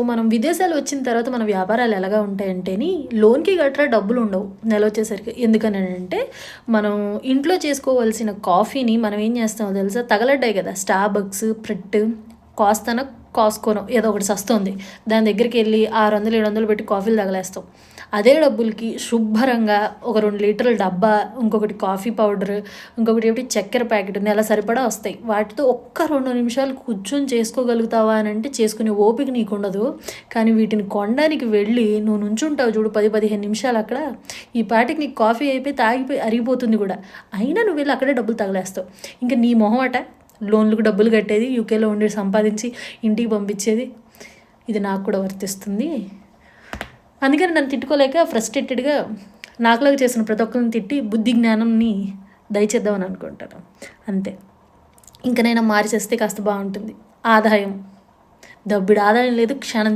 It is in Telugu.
మనం విదేశాలు వచ్చిన తర్వాత మన వ్యాపారాలు ఎలాగా ఉంటాయంటేని లోన్‌కి గట్రా డబ్బులుండవు నెలొచ్చేసరికి. ఎందుకనంటే, మనం ఇంట్లో చేసుకోవాల్సిన కాఫీని మనం ఏం చేస్తామో తెలుసా? తగలడ్డాయి కదా! స్టార్బక్స్, ప్రిట్, కాస్తానో, కాస్కోనో ఏదో ఒకటి సస్తోంది. దాని దగ్గరికెళ్ళి 600, 700 పెట్టి కాఫీలు తగలేస్తాం. అదే డబ్బులకి శుభ్రంగా ఒక 2 లీటర్ల డబ్బా, ఇంకొకటి కాఫీ పౌడర్, ఇంకొకటి ఏమిటి చక్కెర ప్యాకెట్ నెల సరిపడా వస్తాయి. వాటితో ఒక్క 2 నిమిషాలు కూర్చొని చేసుకోగలుగుతావా అనంటే చేసుకునే ఓపిక నీకుండదు. కానీ వీటిని కొనడానికి వెళ్ళి నువ్వు నుంచుంటావు చూడు 10, 15 నిమిషాలు అక్కడ. ఈ పాటికి నీకు కాఫీ అయిపోయి తాగిపోయి అరిగిపోతుంది కూడా. అయినా నువ్వు వెళ్ళి అక్కడే డబ్బులు తగలేస్తావు. ఇంకా నీ మొహమట లోన్లకు డబ్బులు కట్టేది, యూకేలో ఉండి సంపాదించి ఇంటికి పంపించేది. ఇది నాకు కూడా వర్తిస్తుంది. అందుకని నన్ను తిట్టుకోలేక ఫ్రస్ట్రేటెడ్గా నాకులాగా చేసిన ప్రతి ఒక్కరిని తిట్టి బుద్ధి జ్ఞానంని దయచేద్దామని అనుకుంటాను. అంతే. ఇంకనైనా మార్చేస్తే కాస్త బాగుంటుంది. ఆదాయం దబ్బిడి ఆదాయం లేదు, క్షణం